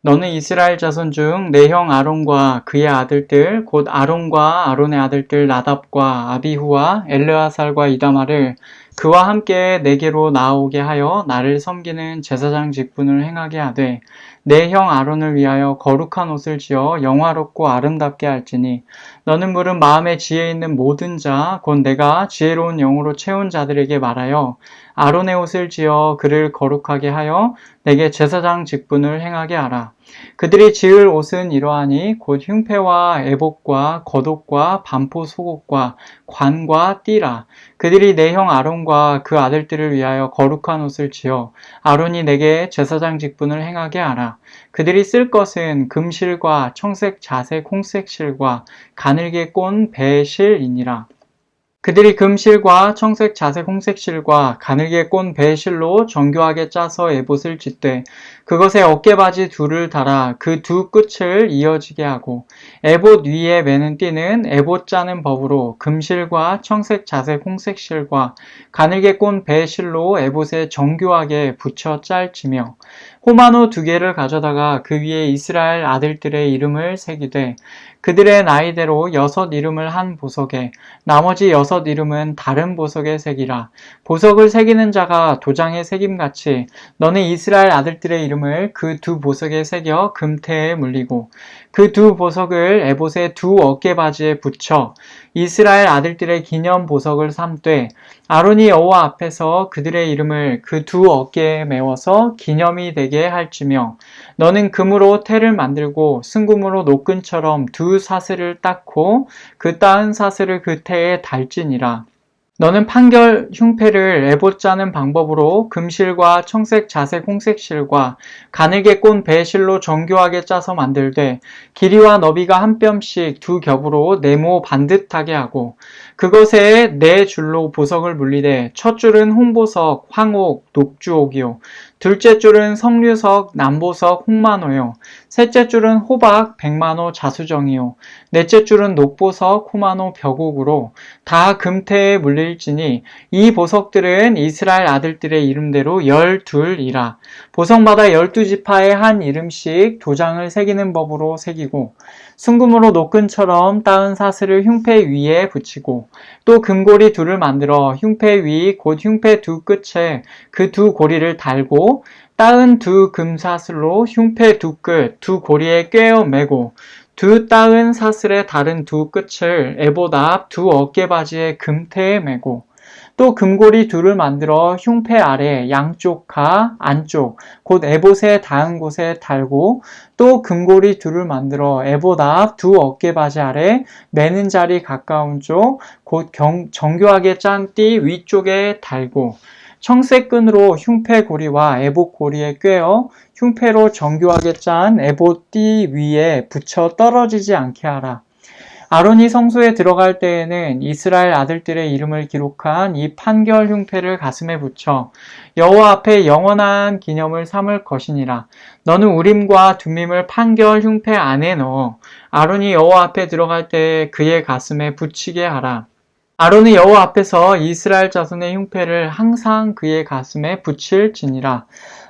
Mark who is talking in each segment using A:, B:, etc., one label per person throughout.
A: 너는 이스라엘 자손 중 내 형 아론과 그의 아들들 곧 아론과 아론의 아들들 나답과 아비후와 엘르아살과 이다말을 그와 함께 내게로 나아오게 하여 나를 섬기는 제사장 직분을 행하게 하되 내 형 아론을 위하여 거룩한 옷을 지어 영화롭고 아름답게 할지니 너는 물은 마음에 지혜 있는 모든 자 곧 내가 지혜로운 영으로 채운 자들에게 말하여 아론의 옷을 지어 그를 거룩하게 하여 내게 제사장 직분을 행하게 하라. 그들이 지을 옷은 이러하니 곧 흉패와 에봇과 겉옷과 반포 속옷과 관과 띠라. 그들이 내 형 아론과 그 아들들을 위하여 거룩한 옷을 지어 아론이 내게 제사장 직분을 행하게 하라. 그들이 쓸 것은 금실과 청색 자색 홍색 실과 가늘게 꼰 배실이니라. 그들이 금실과 청색 자색 홍색 실과 가늘게 꼰 배실로 정교하게 짜서 에봇을 짓되 그것에 어깨바지 둘을 달아 그 두 끝을 이어지게 하고 에봇 위에 매는 띠는 에봇 짜는 법으로 금실과 청색 자색 홍색 실과 가늘게 꼰 배실로 에봇에 정교하게 붙여 짤지며 호마노 2개를 가져다가 그 위에 이스라엘 아들들의 이름을 새기되 그들의 나이대로 6 이름을 한 보석에 나머지 6 이름은 다른 보석에 새기라. 보석을 새기는 자가 도장에 새김같이 너는 이스라엘 아들들의 이름을 그 2 보석에 새겨 금태에 물리고 그 2 보석을 에봇의 2 어깨바지에 붙여 이스라엘 아들들의 기념 보석을 삼되 아론이 여호와 앞에서 그들의 이름을 그 2 어깨에 메워서 기념이 되게 할지며 너는 금으로 태를 만들고 순금으로 노끈처럼 2 사슬을 닦고 그 따은 사슬을 그 태에 달지니라. 너는 판결 흉패를 에봇 짜는 방법으로 금실과 청색 자색 홍색 실과 가늘게 꼰 배실로 정교하게 짜서 만들되 길이와 너비가 한 뼘씩 2 겹으로 네모 반듯하게 하고 그것에 4줄로 보석을 물리되 첫 줄은 홍보석, 황옥, 녹주옥이요 둘째 줄은 석류석, 남보석, 홍만호요 셋째 줄은 호박, 백만호, 자수정이요 넷째 줄은 녹보석, 호만호, 벽옥으로 다 금태에 물릴지니 이 보석들은 이스라엘 아들들의 이름대로 12이라. 보석마다 12지파에 한 이름씩 도장을 새기는 법으로 새기고 순금으로 노끈처럼 따은 사슬을 흉패 위에 붙이고 또 금고리 2를 만들어 흉패 위 곧 흉패 2 끝에 그 2 고리를 달고 따은 2 금사슬로 흉패 2 끝, 2 고리에 꿰어 매고 2 따은 사슬의 다른 2 끝을 에봇 앞 2 어깨바지의 금태에 매고 또 금고리 2를 만들어 흉패 아래 양쪽 가 안쪽 곧 에봇에 닿은 곳에 달고 또 금고리 2를 만들어 에봇 앞 2 어깨바지 아래 매는 자리 가까운 쪽 곧 정교하게 짠 띠 위쪽에 달고 청색 끈으로 흉패 고리와 에봇 고리에 꿰어 흉패로 정교하게 짠 에봇 띠 위에 붙여 떨어지지 않게 하라. 아론이 성소에 들어갈 때에는 이스라엘 아들들의 이름을 기록한 이 판결 흉패를 가슴에 붙여 여호와 앞에 영원한 기념을 삼을 것이니라. 너는 우림과 둠밈을 판결 흉패 안에 넣어 아론이 여호와 앞에 들어갈 때에 그의 가슴에 붙이게 하라. 아론은 여호와 앞에서 이스라엘 자손의 흉패를 항상 그의 가슴에 붙일지니라.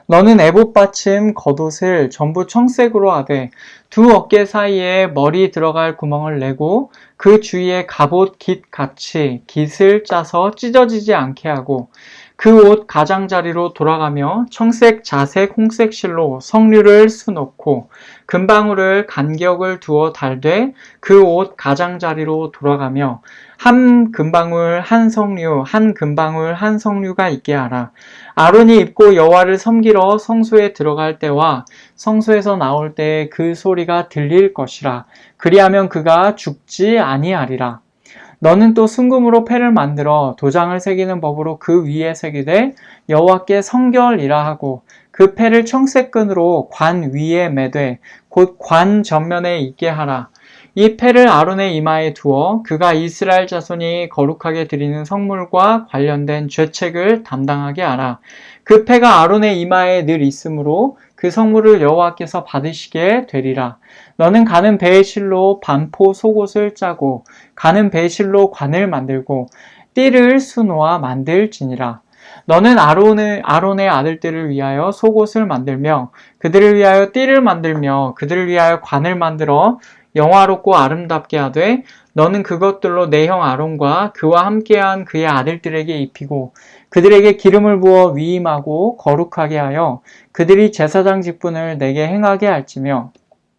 A: 너는 에봇 받침 겉옷을 전부 청색으로 하되 2 어깨 사이에 머리 들어갈 구멍을 내고 그 주위에 갑옷 깃 같이 깃을 짜서 찢어지지 않게 하고 그 옷 가장자리로 돌아가며 청색 자색 홍색 실로 석류를 수놓고 금방울을 간격을 두어 달되 그 옷 가장자리로 돌아가며 한 금방울 한 석류 한 금방울 한 석류가 있게 하라. 아론이 입고 여호와를 섬기러 성소에 들어갈 때와 성소에서 나올 때 그 소리가 들릴 것이라. 그리하면 그가 죽지 아니하리라. 너는 또 순금으로 패를 만들어 도장을 새기는 법으로 그 위에 새기되 여호와께 성결이라 하고 그 패를 청색 끈으로 관 위에 매되 곧 관 전면에 있게 하라. 이 패를 아론의 이마에 두어 그가 이스라엘 자손이 거룩하게 드리는 성물과 관련된 죄책을 담당하게 하라. 그 패가 아론의 이마에 늘 있으므로 그 성물을 여호와께서 받으시게 되리라. 너는 가는 배의 실로 반포 속옷을 짜고 가는 배의 실로 관을 만들고 띠를 수놓아 만들지니라. 너는 아론의 아들들을 위하여 속옷을 만들며 그들을 위하여 띠를 만들며 그들을 위하여 관을 만들어 영화롭고 아름답게 하되 너는 그것들로 내 형 아론과 그와 함께한 그의 아들들에게 입히고 그들에게 기름을 부어 위임하고 거룩하게 하여 그들이 제사장 직분을 내게 행하게 할지며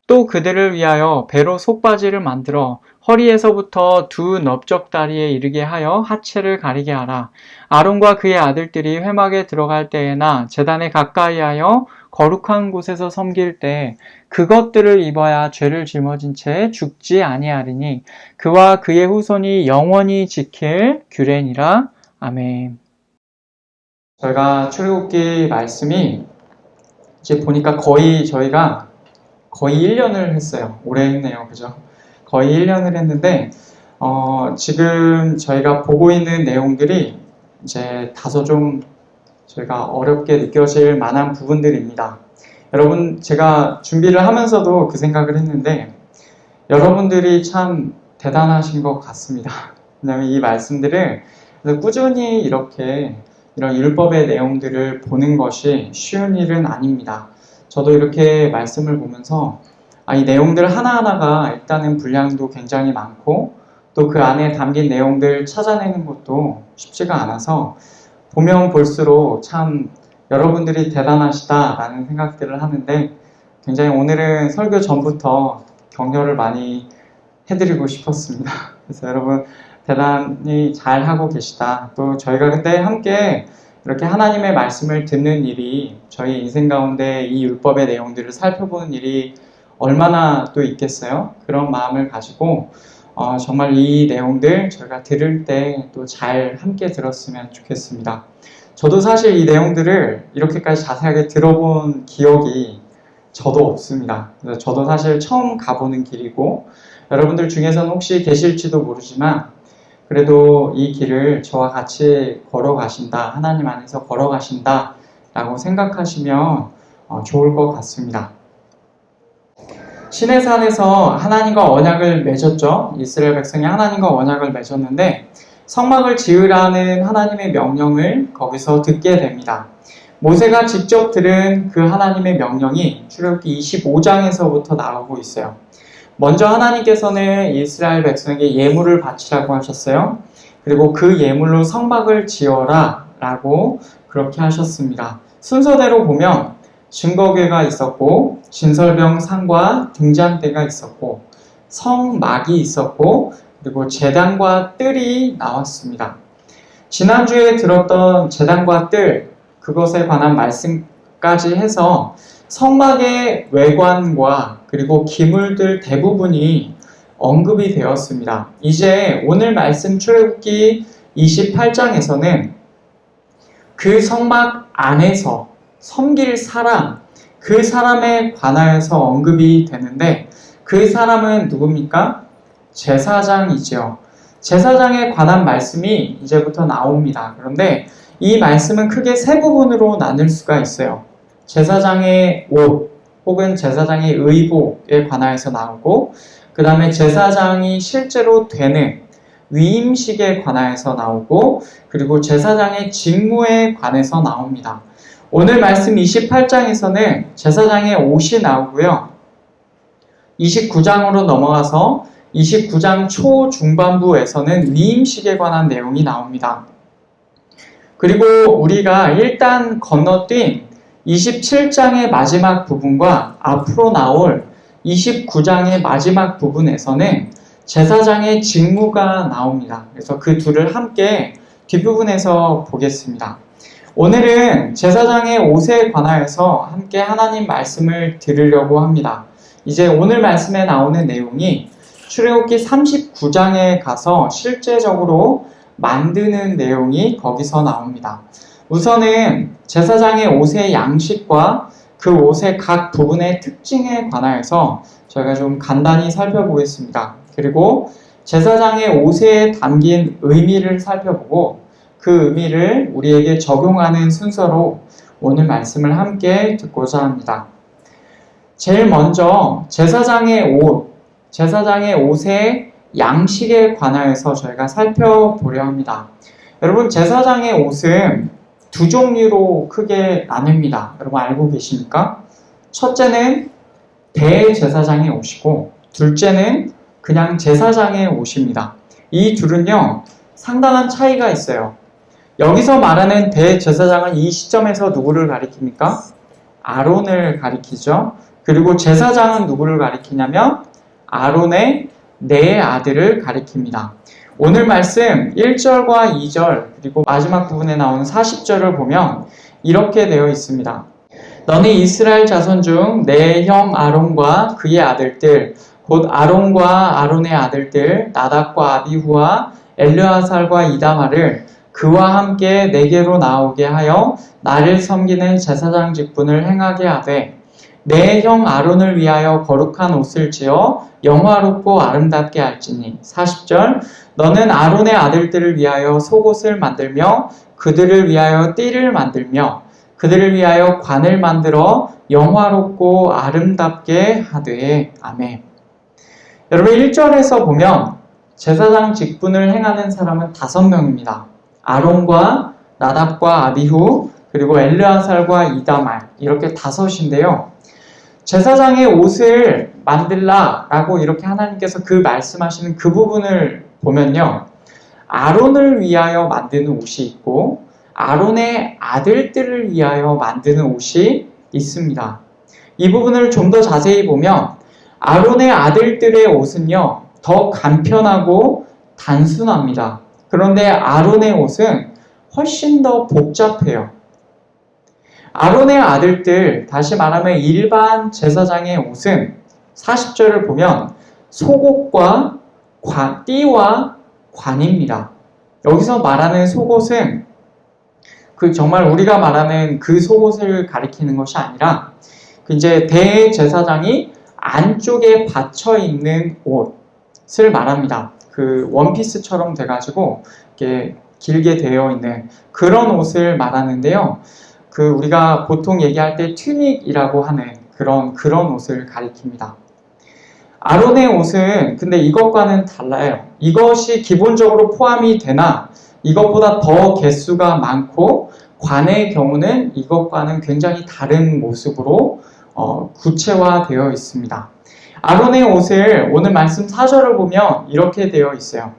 A: 또 그들을 위하여 배로 속바지를 만들어 허리에서부터 두 넓적다리에 이르게 하여 하체를 가리게 하라. 아론과 그의 아들들이 회막에 들어갈 때에나 제단에 가까이 하여 거룩한 곳에서 섬길 때 그것들을 입어야 죄를 짊어진 채 죽지 아니하리니 그와 그의 후손이 영원히 지킬 규례니라. 아멘. 저희가 출애굽기 말씀이 이제 보니까 저희가 거의 1년을 했어요. 오래 했네요. 그죠? 거의 1년을 했는데, 지금 저희가 보고 있는 내용들이 이제 다소 좀 저희가 어렵게 느껴질 만한 부분들입니다. 여러분, 제가 준비를 하면서도 그 생각을 했는데, 여러분들이 참 대단하신 것 같습니다. 왜냐하면 이 말씀들을 꾸준히 이렇게 이런 율법의 내용들을 보는 것이 쉬운 일은 아닙니다. 저도 이렇게 말씀을 보면서 이 내용들 하나하나가 일단은 분량도 굉장히 많고 또 그 안에 담긴 내용들 찾아내는 것도 쉽지가 않아서 보면 볼수록 참 여러분들이 대단하시다라는 생각들을 하는데 굉장히 오늘은 설교 전부터 격려를 많이 해드리고 싶었습니다. 그래서 여러분 대단히 잘하고 계시다. 또 저희가 그때 함께 이렇게 하나님의 말씀을 듣는 일이 저희 인생 가운데 이 율법의 내용들을 살펴보는 일이 얼마나 또 있겠어요? 그런 마음을 가지고 정말 이 내용들 저희가 들을 때 또 잘 함께 들었으면 좋겠습니다. 저도 사실 이 내용들을 이렇게까지 자세하게 들어본 기억이 저도 없습니다. 그래서 저도 사실 처음 가보는 길이고 여러분들 중에서는 혹시 계실지도 모르지만 그래도 이 길을 저와 같이 걸어가신다, 하나님 안에서 걸어가신다 라고 생각하시면 좋을 것 같습니다. 시내산에서 하나님과 언약을 맺었죠. 이스라엘 백성이 하나님과 언약을 맺었는데 성막을 지으라는 하나님의 명령을 거기서 듣게 됩니다. 모세가 직접 들은 그 하나님의 명령이 출애굽기 25장에서부터 나오고 있어요. 먼저 하나님께서는 이스라엘 백성에게 예물을 바치라고 하셨어요. 그리고 그 예물로 성막을 지어라 라고 그렇게 하셨습니다. 순서대로 보면 증거궤가 있었고 진설병 상과 등잔대가 있었고 성막이 있었고 그리고 제단과 뜰이 나왔습니다. 지난주에 들었던 제단과 뜰 그것에 관한 말씀까지 해서 성막의 외관과 그리고 기물들 대부분이 언급이 되었습니다. 이제 오늘 말씀 출애굽기 28장에서는 그 성막 안에서 섬길 사람, 그 사람에 관하여서 언급이 되는데 그 사람은 누굽니까? 제사장이죠. 제사장에 관한 말씀이 이제부터 나옵니다. 그런데 이 말씀은 크게 세 부분으로 나눌 수가 있어요. 제사장의 옷 혹은 제사장의 의복에 관하여서 나오고 그 다음에 제사장이 실제로 되는 위임식에 관하여서 나오고 그리고 제사장의 직무에 관해서 나옵니다. 오늘 말씀 28장에서는 제사장의 옷이 나오고요. 29장으로 넘어가서 29장 초중반부에서는 위임식에 관한 내용이 나옵니다. 그리고 우리가 일단 건너뛴 27장의 마지막 부분과 앞으로 나올 29장의 마지막 부분에서는 제사장의 직무가 나옵니다. 그래서 그 둘을 함께 뒷부분에서 보겠습니다. 오늘은 제사장의 옷에 관하여서 함께 하나님 말씀을 들으려고 합니다. 이제 오늘 말씀에 나오는 내용이 출애굽기 39장에 가서 실제적으로 만드는 내용이 거기서 나옵니다. 우선은 제사장의 옷의 양식과 그 옷의 각 부분의 특징에 관하여서 저희가 좀 간단히 살펴보겠습니다. 그리고 제사장의 옷에 담긴 의미를 살펴보고 그 의미를 우리에게 적용하는 순서로 오늘 말씀을 함께 듣고자 합니다. 제일 먼저 제사장의 옷의 양식에 관하여서 저희가 살펴보려 합니다. 여러분, 제사장의 옷은 두 종류로 크게 나뉩니다. 여러분 알고 계십니까? 첫째는 대제사장의 옷이고 둘째는 그냥 제사장의 옷입니다. 이 둘은요 상당한 차이가 있어요. 여기서 말하는 대제사장은 이 시점에서 누구를 가리킵니까? 아론을 가리키죠. 그리고 제사장은 누구를 가리키냐면 아론의 네 아들을 가리킵니다. 오늘 말씀 1절과 2절 그리고 마지막 부분에 나오는 40절을 보면 이렇게 되어 있습니다. 너는 이스라엘 자손 중 내 형 아론과 그의 아들들 곧 아론과 아론의 아들들 나답과 아비후와 엘르아살과 이다마를 그와 함께 내게로 나오게 하여 나를 섬기는 제사장 직분을 행하게 하되 내 형 아론을 위하여 거룩한 옷을 지어 영화롭고 아름답게 할지니. 40절 너는 아론의 아들들을 위하여 속옷을 만들며 그들을 위하여 띠를 만들며 그들을 위하여 관을 만들어 영화롭고 아름답게 하되. 아멘. 여러분 1절에서 보면 제사장 직분을 행하는 사람은 5명입니다. 아론과 나답과 아비후 그리고 엘르아살과 이다말 이렇게 5인데요. 제사장의 옷을 만들라 라고 이렇게 하나님께서 그 말씀하시는 그 부분을 보면요. 아론을 위하여 만드는 옷이 있고 아론의 아들들을 위하여 만드는 옷이 있습니다. 이 부분을 좀 더 자세히 보면 아론의 아들들의 옷은요. 더 간편하고 단순합니다. 그런데 아론의 옷은 훨씬 더 복잡해요. 아론의 아들들, 다시 말하면 일반 제사장의 옷은 40절을 보면 속옷과 띠와 관입니다. 여기서 말하는 속옷은 정말 우리가 말하는 그 속옷을 가리키는 것이 아니라 이제 대제사장이 안쪽에 받쳐 입는 옷을 말합니다. 그 원피스처럼 돼가지고 이렇게 길게 되어 있는 그런 옷을 말하는데요. 우리가 보통 얘기할 때 튜닉이라고 하는 그런 옷을 가리킵니다. 아론의 옷은 근데 이것과는 달라요. 이것이 기본적으로 포함이 되나 이것보다 더 개수가 많고 관의 경우는 이것과는 굉장히 다른 모습으로 구체화되어 있습니다. 아론의 옷을 오늘 말씀 4절을 보면 이렇게 되어 있어요.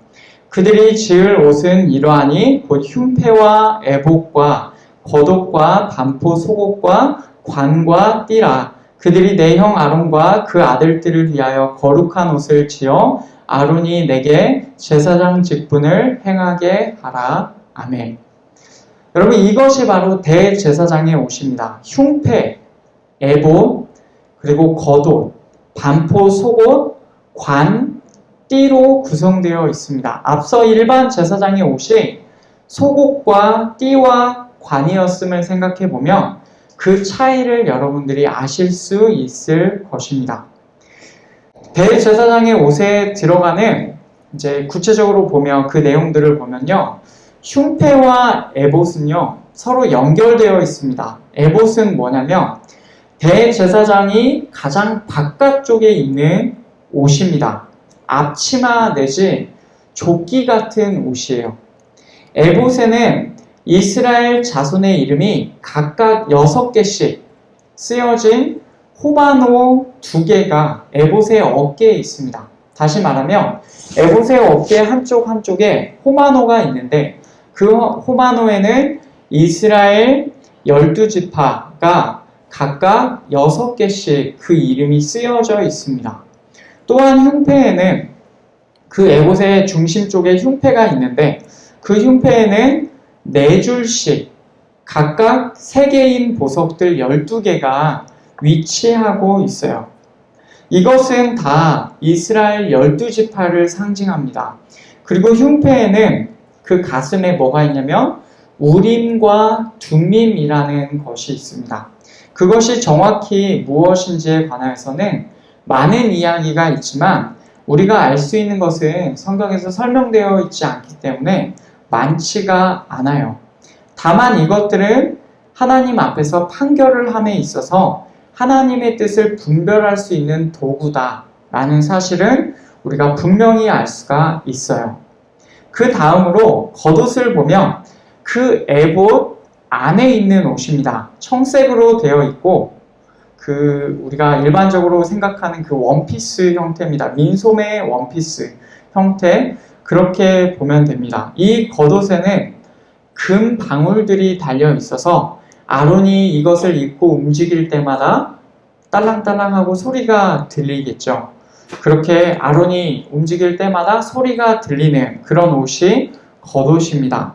A: 그들이 지을 옷은 이러하니 곧 흉패와 에봇과 겉옷과 반포 속옷과 관과 띠라. 그들이 내 형 아론과 그 아들들을 위하여 거룩한 옷을 지어 아론이 내게 제사장 직분을 행하게 하라. 아멘. 여러분 이것이 바로 대제사장의 옷입니다. 흉패, 에봇, 그리고 겉옷, 반포 속옷, 관, 띠로 구성되어 있습니다. 앞서 일반 제사장의 옷이 속옷과 띠와 관이었음을 생각해 보면 그 차이를 여러분들이 아실 수 있을 것입니다. 대제사장의 옷에 들어가는 이제 구체적으로 보면 그 내용들을 보면요. 흉패와 에봇은요. 서로 연결되어 있습니다. 에봇은 뭐냐면 대제사장이 가장 바깥쪽에 있는 옷입니다. 앞치마 내지 조끼 같은 옷이에요. 에봇에는 이스라엘 자손의 이름이 각각 6개씩 쓰여진 호마노 2개가 에봇의 어깨에 있습니다. 다시 말하면 에봇의 어깨 한쪽에 호마노가 있는데 그 호마노에는 이스라엘 12지파가 각각 6개씩 그 이름이 쓰여져 있습니다. 또한 흉패에는 그 에봇의 중심 쪽에 흉패가 있는데 그 흉패에는 4줄씩 각각 3개인 보석들 12개가 위치하고 있어요. 이것은 다 이스라엘 12지파를 상징합니다. 그리고 흉패에는 그 가슴에 뭐가 있냐면 우림과 둠밈이라는 것이 있습니다. 그것이 정확히 무엇인지에 관하여서는 많은 이야기가 있지만 우리가 알 수 있는 것은 성경에서 설명되어 있지 않기 때문에 많지가 않아요. 다만 이것들은 하나님 앞에서 판결을 함에 있어서 하나님의 뜻을 분별할 수 있는 도구다라는 사실은 우리가 분명히 알 수가 있어요. 그 다음으로 겉옷을 보면 그 에봇, 안에 있는 옷입니다. 청색으로 되어 있고 우리가 일반적으로 생각하는 그 원피스 형태입니다. 민소매 원피스 형태, 그렇게 보면 됩니다. 이 겉옷에는 금 방울들이 달려 있어서 아론이 이것을 입고 움직일 때마다 딸랑딸랑하고 소리가 들리겠죠. 그렇게 아론이 움직일 때마다 소리가 들리는 그런 옷이 겉옷입니다.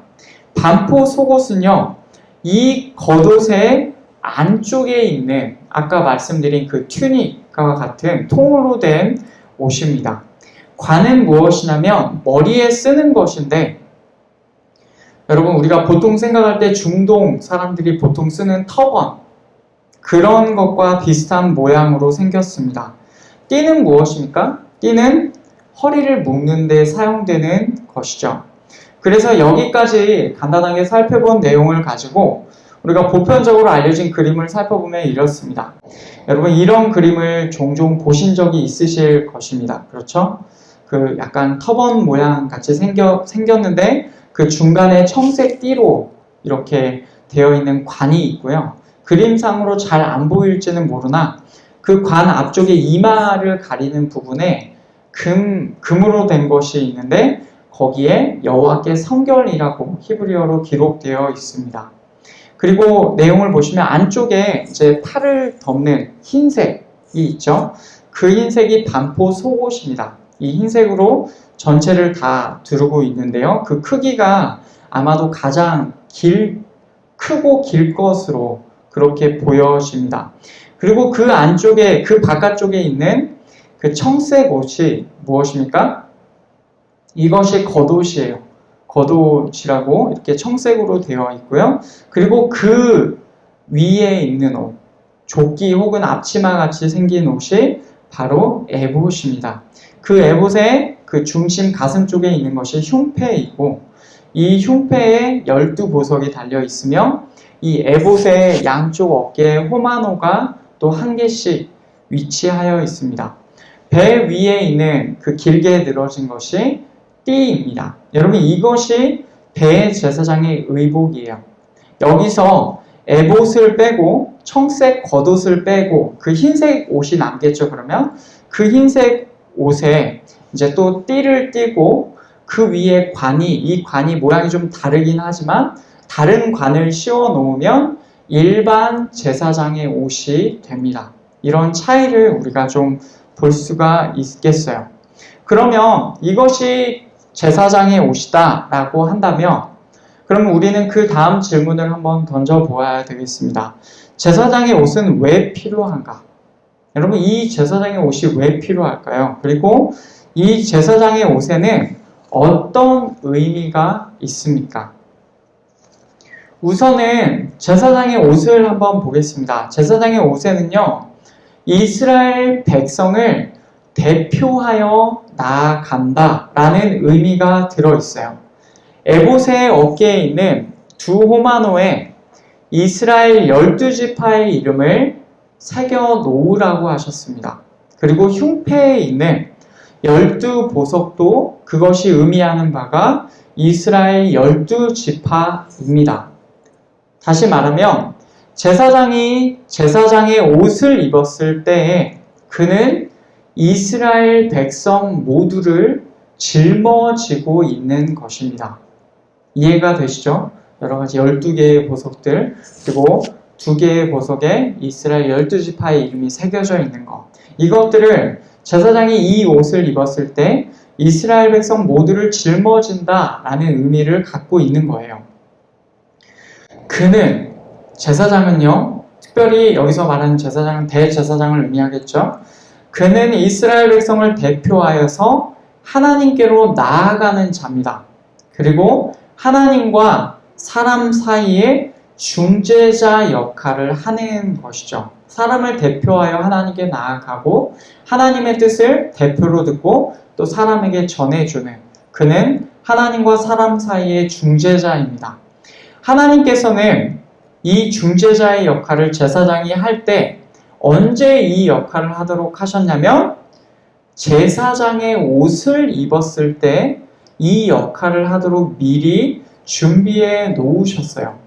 A: 반포 속옷은요, 이 겉옷의 안쪽에 있는 아까 말씀드린 그 튜닉과 같은 통으로 된 옷입니다. 관은 무엇이냐면 머리에 쓰는 것인데, 여러분 우리가 보통 생각할 때 중동 사람들이 보통 쓰는 터번, 그런 것과 비슷한 모양으로 생겼습니다. 띠는 무엇입니까? 띠는 허리를 묶는 데 사용되는 것이죠. 그래서 여기까지 간단하게 살펴본 내용을 가지고 우리가 보편적으로 알려진 그림을 살펴보면 이렇습니다. 여러분 이런 그림을 종종 보신 적이 있으실 것입니다. 그렇죠? 그 약간 터번 모양 같이 생겼는데 그 중간에 청색 띠로 이렇게 되어 있는 관이 있고요. 그림상으로 잘 안 보일지는 모르나 그 관 앞쪽에 이마를 가리는 부분에 금으로 된 것이 있는데 거기에 여호와께 성결이라고 히브리어로 기록되어 있습니다. 그리고 내용을 보시면 안쪽에 이제 팔을 덮는 흰색이 있죠. 그 흰색이 반포 속옷입니다. 이 흰색으로 전체를 다 두르고 있는데요. 그 크기가 아마도 가장 크고 길 것으로 그렇게 보여집니다. 그리고 그 안쪽에, 그 바깥쪽에 있는 그 청색 옷이 무엇입니까? 이것이 겉옷이에요. 겉옷이라고 이렇게 청색으로 되어 있고요. 그리고 그 위에 있는 옷, 조끼 혹은 앞치마 같이 생긴 옷이 바로 에봇입니다. 그 에봇의 그 중심 가슴 쪽에 있는 것이 흉패이고, 이 흉패에 12보석이 달려 있으며 이 에봇의 양쪽 어깨에 호마노가 또 한 개씩 위치하여 있습니다. 배 위에 있는 그 길게 늘어진 것이 띠입니다. 여러분 이것이 대제사장의 의복이에요. 여기서 에봇을 빼고 청색 겉옷을 빼고 그 흰색 옷이 남겠죠. 그러면 그 흰색 옷에 이제 또 띠를 띠고 그 위에 이 관이 모양이 좀 다르긴 하지만 다른 관을 씌워 놓으면 일반 제사장의 옷이 됩니다. 이런 차이를 우리가 좀 볼 수가 있겠어요. 그러면 이것이 제사장의 옷이다 라고 한다면 그러면 우리는 그 다음 질문을 한번 던져보아야 되겠습니다. 제사장의 옷은 왜 필요한가? 여러분 이 제사장의 옷이 왜 필요할까요? 그리고 이 제사장의 옷에는 어떤 의미가 있습니까? 우선은 제사장의 옷을 한번 보겠습니다. 제사장의 옷에는요, 이스라엘 백성을 대표하여 나아간다 라는 의미가 들어있어요. 에봇의 어깨에 있는 두 호마노에 이스라엘 12지파의 이름을 새겨 놓으라고 하셨습니다. 그리고 흉패에 있는 12보석도 그것이 의미하는 바가 이스라엘 12지파입니다. 다시 말하면 제사장이 제사장의 옷을 입었을 때에 그는 이스라엘 백성 모두를 짊어지고 있는 것입니다. 이해가 되시죠? 여러 가지 12개의 보석들, 그리고 2개의 보석에 이스라엘 12지파의 이름이 새겨져 있는 것. 이것들을 제사장이 이 옷을 입었을 때 이스라엘 백성 모두를 짊어진다라는 의미를 갖고 있는 거예요. 제사장은요, 특별히 여기서 말하는 제사장은 대제사장을 의미하겠죠. 그는 이스라엘 백성을 대표하여서 하나님께로 나아가는 자입니다. 그리고 하나님과 사람 사이에 중재자 역할을 하는 것이죠. 사람을 대표하여 하나님께 나아가고 하나님의 뜻을 대표로 듣고 또 사람에게 전해주는, 그는 하나님과 사람 사이의 중재자입니다. 하나님께서는 이 중재자의 역할을 제사장이 할 때 언제 이 역할을 하도록 하셨냐면 제사장의 옷을 입었을 때 이 역할을 하도록 미리 준비해 놓으셨어요.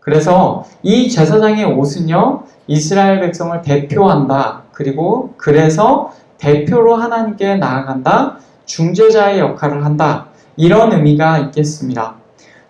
A: 그래서 이 제사장의 옷은요, 이스라엘 백성을 대표한다. 그리고 그래서 대표로 하나님께 나아간다. 중재자의 역할을 한다. 이런 의미가 있겠습니다.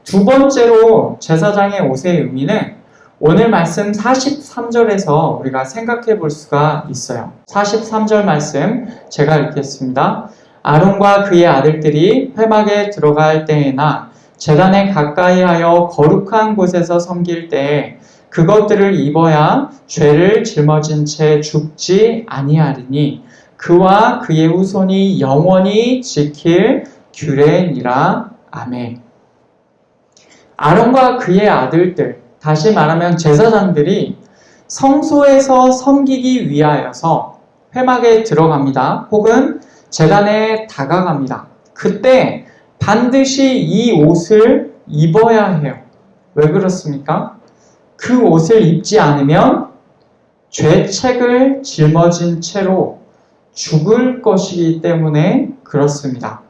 A: 두 번째로 제사장의 옷의 의미는 오늘 말씀 43절에서 우리가 생각해 볼 수가 있어요. 43절 말씀 제가 읽겠습니다. 아론과 그의 아들들이 회막에 들어갈 때에나 제단에 가까이 하여 거룩한 곳에서 섬길 때에 그것들을 입어야 죄를 짊어진 채 죽지 아니하리니 그와 그의 후손이 영원히 지킬 규례니라. 아멘. 아론과 그의 아들들, 다시 말하면 제사장들이 성소에서 섬기기 위하여서 회막에 들어갑니다. 혹은 제단에 다가갑니다. 그때 반드시 이 옷을 입어야 해요. 왜 그렇습니까? 그 옷을 입지 않으면 죄책을 짊어진 채로 죽을 것이기 때문에 그렇습니다.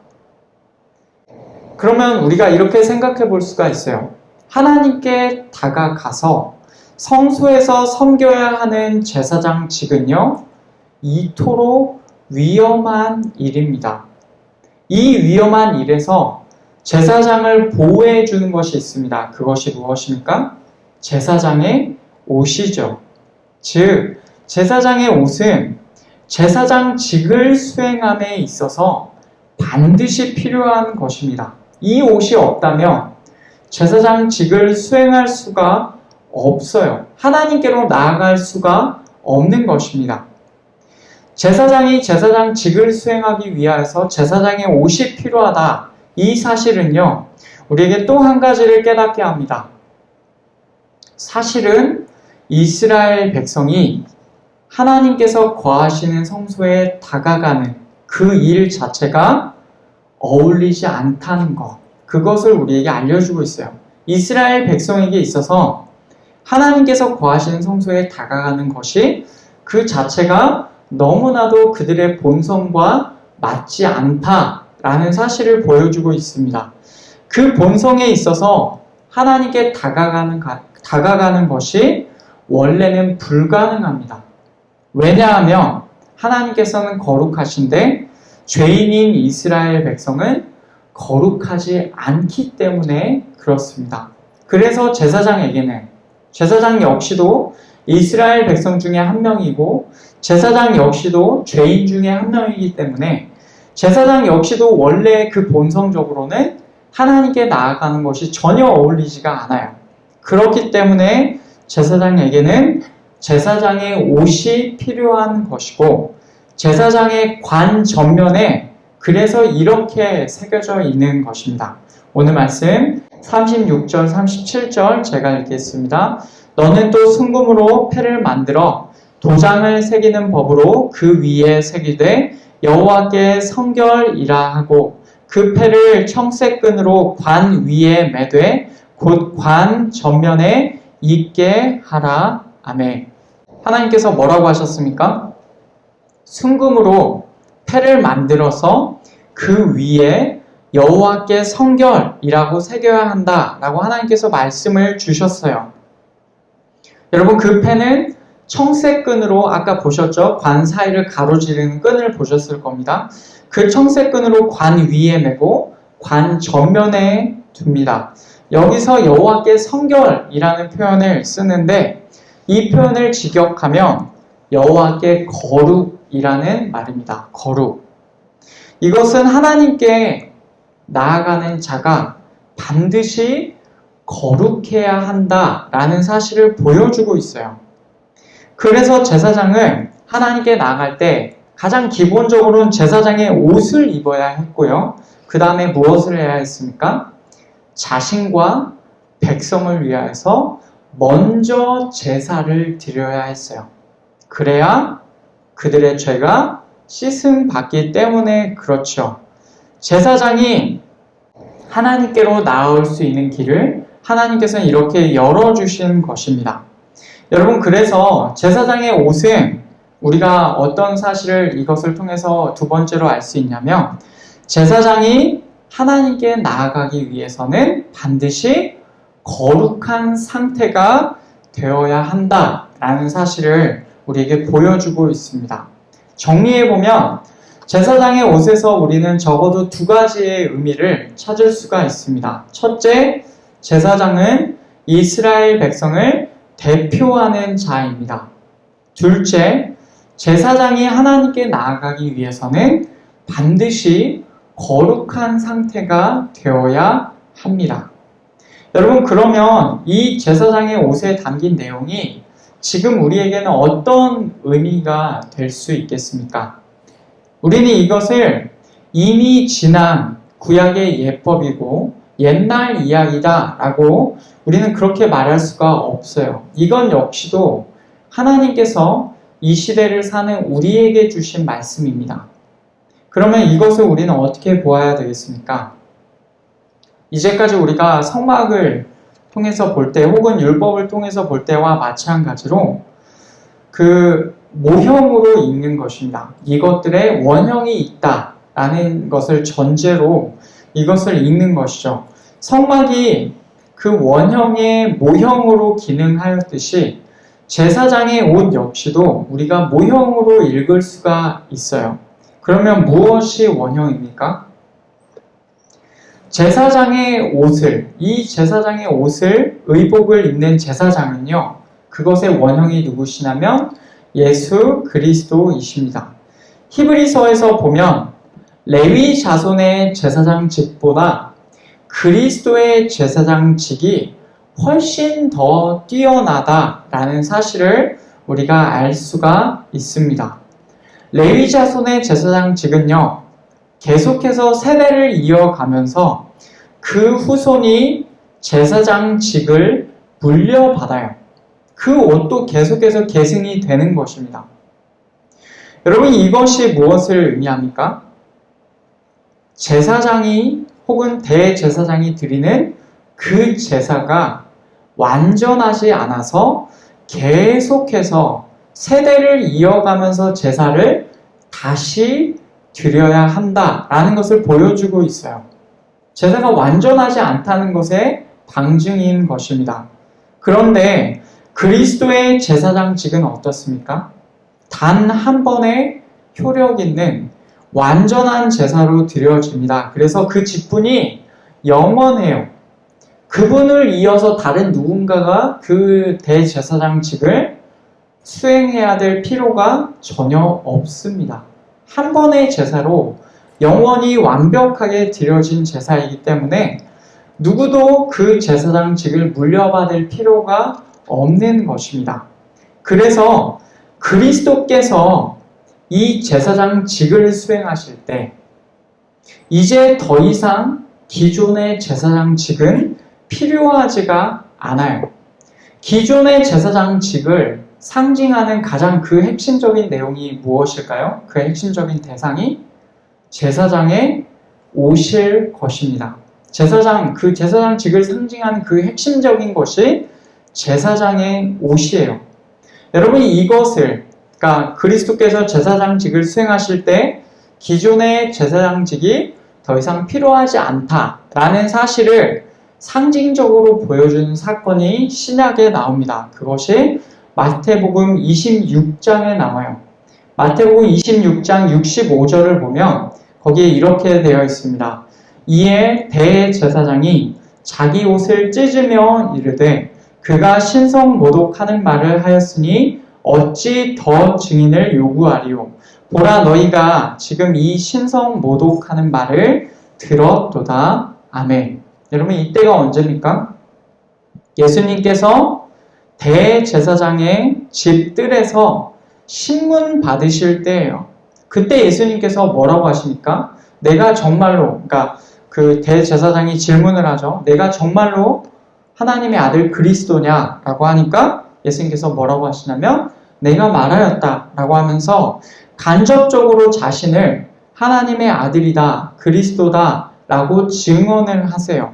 A: 그러면 우리가 이렇게 생각해 볼 수가 있어요. 하나님께 다가가서 성소에서 섬겨야 하는 제사장직은요, 이토록 위험한 일입니다. 이 위험한 일에서 제사장을 보호해 주는 것이 있습니다. 그것이 무엇입니까? 제사장의 옷이죠. 즉, 제사장의 옷은 제사장직을 수행함에 있어서 반드시 필요한 것입니다. 이 옷이 없다면 제사장직을 수행할 수가 없어요. 하나님께로 나아갈 수가 없는 것입니다. 제사장이 제사장직을 수행하기 위해서 제사장의 옷이 필요하다. 이 사실은요, 우리에게 또 한 가지를 깨닫게 합니다. 사실은 이스라엘 백성이 하나님께서 거하시는 성소에 다가가는 그 일 자체가 어울리지 않다는 것, 그것을 우리에게 알려주고 있어요. 이스라엘 백성에게 있어서 하나님께서 거하시는 성소에 다가가는 것이 그 자체가 너무나도 그들의 본성과 맞지 않다라는 사실을 보여주고 있습니다. 그 본성에 있어서 하나님께 다가가는 것이 원래는 불가능합니다. 왜냐하면 하나님께서는 거룩하신데 죄인인 이스라엘 백성은 거룩하지 않기 때문에 그렇습니다. 그래서 제사장 역시도 이스라엘 백성 중에 한 명이고 제사장 역시도 죄인 중에 한 명이기 때문에 제사장 역시도 원래 그 본성적으로는 하나님께 나아가는 것이 전혀 어울리지가 않아요. 그렇기 때문에 제사장에게는 제사장의 옷이 필요한 것이고 제사장의 관 전면에 그래서 이렇게 새겨져 있는 것입니다. 오늘 말씀 36절, 37절 제가 읽겠습니다. 너는 또 순금으로 패를 만들어 도장을 새기는 법으로 그 위에 새기되 여호와께 성결이라 하고 그 패를 청색끈으로 관 위에 매되 곧 관 전면에 있게 하라. 아멘. 하나님께서 뭐라고 하셨습니까? 순금으로 패를 만들어서 그 위에 여호와께 성결이라고 새겨야 한다라고 하나님께서 말씀을 주셨어요. 여러분, 그 패는 청색끈으로 아까 보셨죠? 관 사이를 가로지르는 끈을 보셨을 겁니다. 그 청색끈으로 관 위에 매고 관 전면에 둡니다. 여기서 여호와께 성결이라는 표현을 쓰는데 이 표현을 직역하면 여호와께 거룩이라는 말입니다. 거룩. 이것은 하나님께 나아가는 자가 반드시 거룩해야 한다라는 사실을 보여주고 있어요. 그래서 제사장은 하나님께 나아갈 때 가장 기본적으로는 제사장의 옷을 입어야 했고요. 그 다음에 무엇을 해야 했습니까? 자신과 백성을 위하여서 먼저 제사를 드려야 했어요. 그래야 그들의 죄가 씻음 받기 때문에 그렇죠. 제사장이 하나님께로 나아올 수 있는 길을 하나님께서는 이렇게 열어주신 것입니다. 여러분, 그래서 제사장의 옷은 우리가 어떤 사실을 이것을 통해서 두 번째로 알 수 있냐면 제사장이 하나님께 나아가기 위해서는 반드시 거룩한 상태가 되어야 한다라는 사실을 우리에게 보여주고 있습니다. 정리해보면 제사장의 옷에서 우리는 적어도 두 가지의 의미를 찾을 수가 있습니다. 첫째, 제사장은 이스라엘 백성을 대표하는 자입니다. 둘째, 제사장이 하나님께 나아가기 위해서는 반드시 거룩한 상태가 되어야 합니다. 여러분, 그러면 이 제사장의 옷에 담긴 내용이 지금 우리에게는 어떤 의미가 될 수 있겠습니까? 우리는 이것을 이미 지난 구약의 예법이고 옛날 이야기다 라고 우리는 그렇게 말할 수가 없어요. 이건 역시도 하나님께서 이 시대를 사는 우리에게 주신 말씀입니다. 그러면 이것을 우리는 어떻게 보아야 되겠습니까? 이제까지 우리가 성막을 통해서 볼 때 혹은 율법을 통해서 볼 때와 마찬가지로 그 모형으로 읽는 것입니다. 이것들의 원형이 있다라는 것을 전제로 이것을 읽는 것이죠. 성막이 그 원형의 모형으로 기능하였듯이 제사장의 옷 역시도 우리가 모형으로 읽을 수가 있어요. 그러면 무엇이 원형입니까? 제사장의 옷을, 이 제사장의 옷을, 의복을 입는 제사장은요, 그것의 원형이 누구시냐면 예수 그리스도이십니다. 히브리서에서 보면 레위 자손의 제사장직보다 그리스도의 제사장직이 훨씬 더 뛰어나다라는 사실을 우리가 알 수가 있습니다. 레위 자손의 제사장직은요, 계속해서 세대를 이어가면서 그 후손이 제사장직을 물려받아요. 그 옷도 계속해서 계승이 되는 것입니다. 여러분, 이것이 무엇을 의미합니까? 제사장이 혹은 대제사장이 드리는 그 제사가 완전하지 않아서 계속해서 세대를 이어가면서 제사를 다시 드려야 한다라는 것을 보여주고 있어요. 제사가 완전하지 않다는 것의 방증인 것입니다. 그런데 그리스도의 제사장직은 어떻습니까? 단 한 번의 효력 있는 완전한 제사로 드려집니다. 그래서 그 직분이 영원해요. 그분을 이어서 다른 누군가가 그 대제사장직을 수행해야 될 필요가 전혀 없습니다. 한 번의 제사로 영원히 완벽하게 드려진 제사이기 때문에 누구도 그 제사장직을 물려받을 필요가 없는 것입니다. 그래서 그리스도께서 이 제사장직을 수행하실 때 이제 더 이상 기존의 제사장직은 필요하지가 않아요. 기존의 제사장직을 상징하는 가장 그 핵심적인 내용이 무엇일까요? 그 핵심적인 대상이 제사장의 옷일 것입니다. 그 제사장직을 상징하는 그 핵심적인 것이 제사장의 옷이에요. 여러분, 이것을, 그러니까 그리스도께서 제사장직을 수행하실 때 기존의 제사장직이 더 이상 필요하지 않다라는 사실을 상징적으로 보여주는 사건이 신약에 나옵니다. 그것이 마태복음 26장에 나와요. 마태복음 26장 65절을 보면 거기에 이렇게 되어 있습니다. 이에 대제사장이 자기 옷을 찢으며 이르되 그가 신성모독하는 말을 하였으니 어찌 더 증인을 요구하리요. 보라, 너희가 지금 이 신성모독하는 말을 들었도다. 아멘. 여러분, 이때가 언제입니까? 예수님께서 대제사장의 집들에서 신문 받으실 때예요. 그때 예수님께서 뭐라고 하십니까? 내가 정말로, 그러니까 그 대제사장이 질문을 하죠. 내가 정말로 하나님의 아들 그리스도냐? 라고 하니까 예수님께서 뭐라고 하시냐면 내가 말하였다 라고 하면서 간접적으로 자신을 하나님의 아들이다, 그리스도다 라고 증언을 하세요.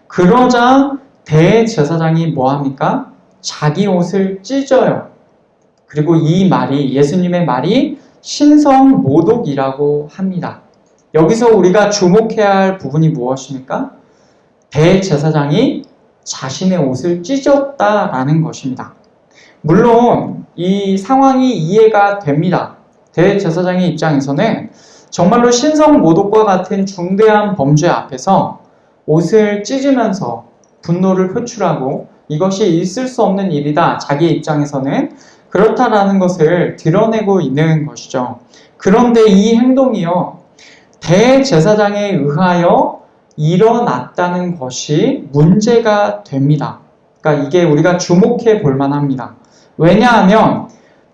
A: 그러자 대제사장이 뭐합니까? 자기 옷을 찢어요. 그리고 이 말이, 예수님의 말이 신성모독이라고 합니다. 여기서 우리가 주목해야 할 부분이 무엇입니까? 대제사장이 자신의 옷을 찢었다라는 것입니다. 물론 이 상황이 이해가 됩니다. 대제사장의 입장에서는 정말로 신성모독과 같은 중대한 범죄 앞에서 옷을 찢으면서 분노를 표출하고 이것이 있을 수 없는 일이다. 자기 입장에서는 그렇다라는 것을 드러내고 있는 것이죠. 그런데 이 행동이요, 대제사장에 의하여 일어났다는 것이 문제가 됩니다. 그러니까 이게 우리가 주목해 볼 만합니다. 왜냐하면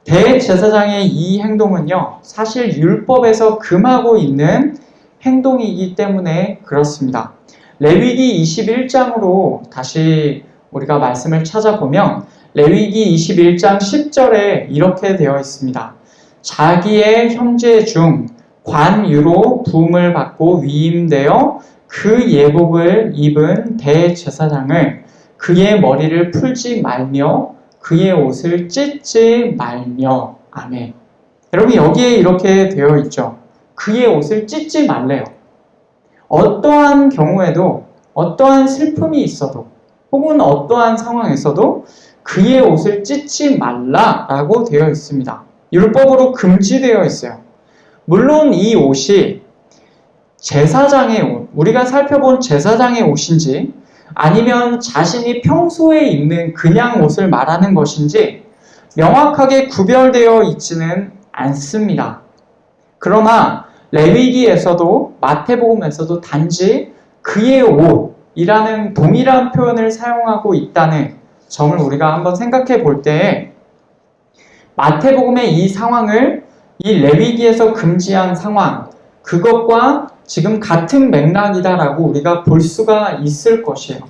A: 대제사장의 이 행동은요, 사실 율법에서 금하고 있는 행동이기 때문에 그렇습니다. 레위기 21장으로 다시 우리가 말씀을 찾아보면 레위기 21장 10절에 이렇게 되어 있습니다. 자기의 형제 중 관유로 부음을 받고 위임되어 그 예복을 입은 대제사장을 그의 머리를 풀지 말며 그의 옷을 찢지 말며. 아멘. 여러분, 여기에 이렇게 되어 있죠. 그의 옷을 찢지 말래요. 어떠한 경우에도, 어떠한 슬픔이 있어도, 혹은 어떠한 상황에서도 그의 옷을 찢지 말라라고 되어 있습니다. 율법으로 금지되어 있어요. 물론 이 옷이 제사장의 옷, 우리가 살펴본 제사장의 옷인지 아니면 자신이 평소에 입는 그냥 옷을 말하는 것인지 명확하게 구별되어 있지는 않습니다. 그러나 레위기에서도 마태복음에서도 단지 그의 옷이라는 동일한 표현을 사용하고 있다는 점을 우리가 한번 생각해 볼 때 마태복음의 이 상황을 이 레위기에서 금지한 상황, 그것과 지금 같은 맥락이다라고 우리가 볼 수가 있을 것이에요.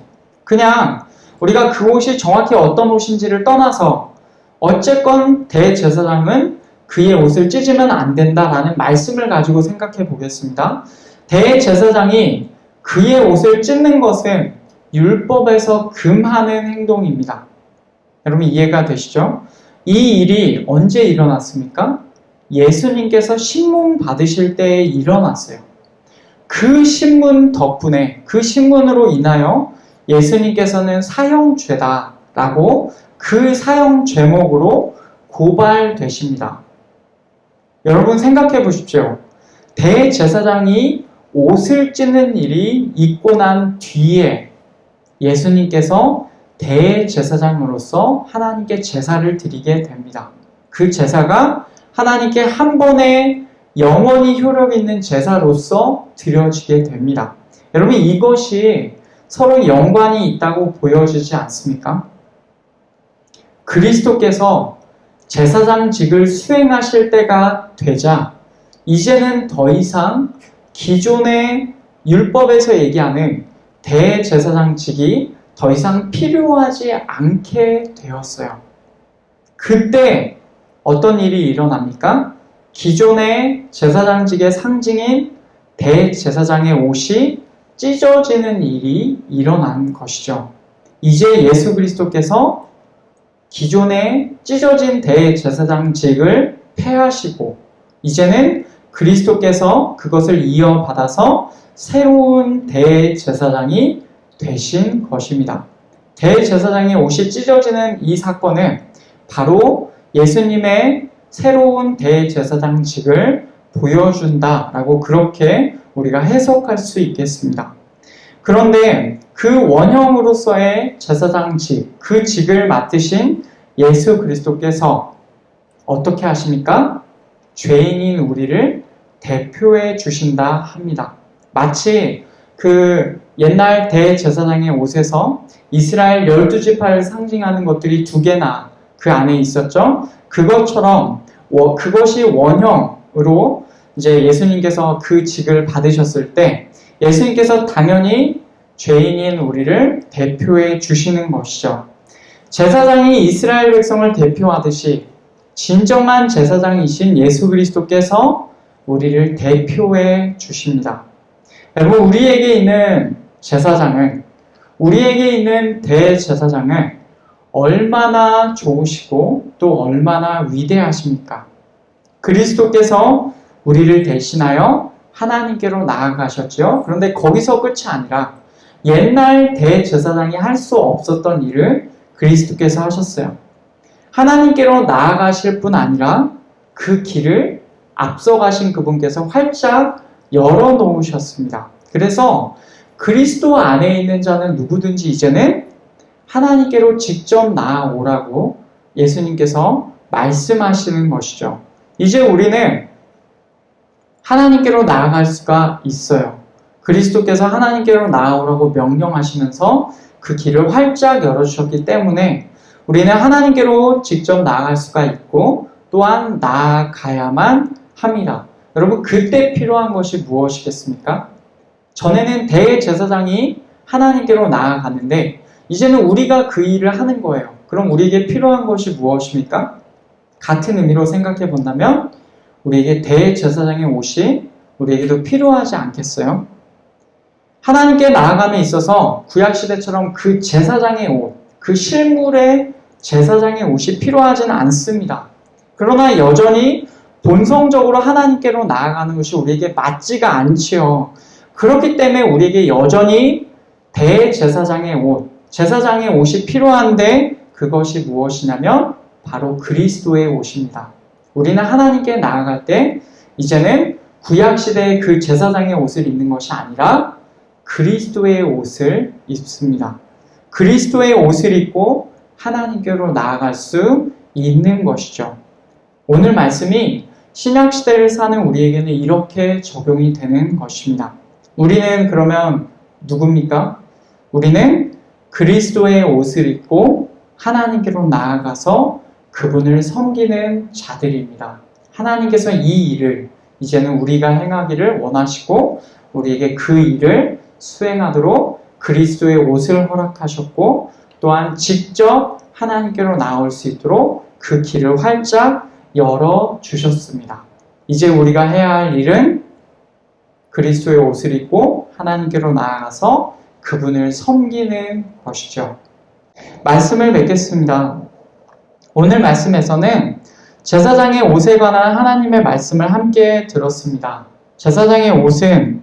A: 그냥 우리가 그 옷이 정확히 어떤 옷인지를 떠나서 어쨌건 대제사장은 그의 옷을 찢으면 안 된다라는 말씀을 가지고 생각해 보겠습니다. 대제사장이 그의 옷을 찢는 것은 율법에서 금하는 행동입니다. 여러분 이해가 되시죠? 이 일이 언제 일어났습니까? 예수님께서 신문 받으실 때 일어났어요. 그 신문 덕분에, 그 신문으로 인하여 예수님께서는 사형죄다라고 그 사형 죄목으로 고발되십니다. 여러분 생각해 보십시오. 대제사장이 옷을 찢는 일이 있고 난 뒤에 예수님께서 대제사장으로서 하나님께 제사를 드리게 됩니다. 그 제사가 하나님께 한 번에 영원히 효력 있는 제사로서 드려지게 됩니다. 여러분 이것이 서로 연관이 있다고 보여지지 않습니까? 그리스도께서 제사장직을 수행하실 때가 되자 이제는 더 이상 기존의 율법에서 얘기하는 대제사장직이 더 이상 필요하지 않게 되었어요. 그때 어떤 일이 일어납니까? 기존의 제사장직의 상징인 대제사장의 옷이 찢어지는 일이 일어난 것이죠. 이제 예수 그리스도께서 기존의 찢어진 대제사장직을 폐하시고 이제는 그리스도께서 그것을 이어받아서 새로운 대제사장이 되신 것입니다. 대제사장의 옷이 찢어지는 이 사건은 바로 예수님의 새로운 대제사장직을 보여준다라고 그렇게 우리가 해석할 수 있겠습니다. 그런데 그 원형으로서의 제사장직, 그 직을 맡으신 예수 그리스도께서 어떻게 하십니까? 죄인인 우리를 대표해 주신다 합니다. 마치 그 옛날 대제사장의 옷에서 이스라엘 12지파를 상징하는 것들이 두 개나 그 안에 있었죠. 그것처럼 그것이 원형으로 이제 예수님께서 그 직을 받으셨을 때 예수님께서 당연히 죄인인 우리를 대표해 주시는 것이죠. 제사장이 이스라엘 백성을 대표하듯이 진정한 제사장이신 예수 그리스도께서 우리를 대표해 주십니다. 여러분 우리에게 있는 제사장은 우리에게 있는 대제사장은 얼마나 좋으시고 또 얼마나 위대하십니까? 그리스도께서 우리를 대신하여 하나님께로 나아가셨죠. 그런데 거기서 끝이 아니라 옛날 대제사장이 할 수 없었던 일을 그리스도께서 하셨어요. 하나님께로 나아가실 뿐 아니라 그 길을 앞서가신 그분께서 활짝 열어놓으셨습니다. 그래서 그리스도 안에 있는 자는 누구든지 이제는 하나님께로 직접 나아오라고 예수님께서 말씀하시는 것이죠. 이제 우리는 하나님께로 나아갈 수가 있어요. 그리스도께서 하나님께로 나아오라고 명령하시면서 그 길을 활짝 열어주셨기 때문에 우리는 하나님께로 직접 나아갈 수가 있고 또한 나아가야만 합니다. 여러분, 그때 필요한 것이 무엇이겠습니까? 전에는 대제사장이 하나님께로 나아갔는데 이제는 우리가 그 일을 하는 거예요. 그럼 우리에게 필요한 것이 무엇입니까? 같은 의미로 생각해 본다면 우리에게 대제사장의 옷이 우리에게도 필요하지 않겠어요? 하나님께 나아감에 있어서 구약시대처럼 그 제사장의 옷, 그 실물의 제사장의 옷이 필요하지는 않습니다. 그러나 여전히 본성적으로 하나님께로 나아가는 것이 우리에게 맞지가 않지요. 그렇기 때문에 우리에게 여전히 대제사장의 옷, 제사장의 옷이 필요한데 그것이 무엇이냐면 바로 그리스도의 옷입니다. 우리는 하나님께 나아갈 때 이제는 구약시대의 그 제사장의 옷을 입는 것이 아니라 그리스도의 옷을 입습니다. 그리스도의 옷을 입고 하나님께로 나아갈 수 있는 것이죠. 오늘 말씀이 신약시대를 사는 우리에게는 이렇게 적용이 되는 것입니다. 우리는 그러면 누굽니까? 우리는 그리스도의 옷을 입고 하나님께로 나아가서 그분을 섬기는 자들입니다. 하나님께서 이 일을 이제는 우리가 행하기를 원하시고 우리에게 그 일을 수행하도록 그리스도의 옷을 허락하셨고 또한 직접 하나님께로 나올 수 있도록 그 길을 활짝 열어주셨습니다. 이제 우리가 해야 할 일은 그리스도의 옷을 입고 하나님께로 나아가서 그분을 섬기는 것이죠. 말씀을 맺겠습니다. 오늘 말씀에서는 제사장의 옷에 관한 하나님의 말씀을 함께 들었습니다. 제사장의 옷은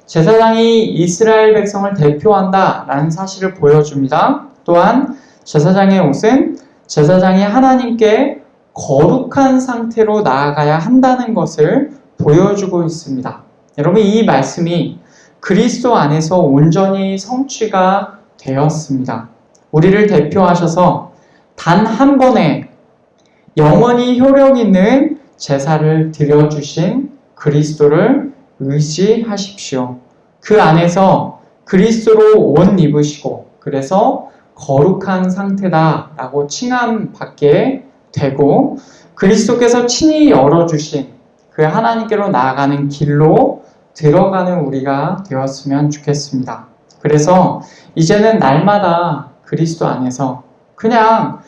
A: 제사장이 이스라엘 백성을 대표한다라는 사실을 보여줍니다. 또한 제사장의 옷은 제사장이 하나님께 거룩한 상태로 나아가야 한다는 것을 보여주고 있습니다. 여러분, 이 말씀이 그리스도 안에서 온전히 성취가 되었습니다. 우리를 대표하셔서 단 한 번에 영원히 효력 있는 제사를 드려주신 그리스도를 의지하십시오. 그 안에서 그리스도로 옷 입으시고 그래서 거룩한 상태다라고 칭함받게 되고 그리스도께서 친히 열어주신 그 하나님께로 나아가는 길로 들어가는 우리가 되었으면 좋겠습니다. 그래서 이제는 날마다 그리스도 안에서 그냥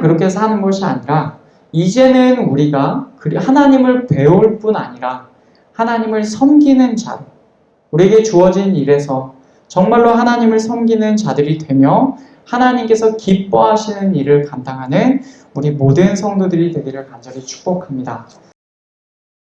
A: 그렇게 사는 것이 아니라 이제는 우리가 하나님을 배울 뿐 아니라 하나님을 섬기는 자로 우리에게 주어진 일에서 정말로 하나님을 섬기는 자들이 되며 하나님께서 기뻐하시는 일을 감당하는 우리 모든 성도들이 되기를 간절히 축복합니다.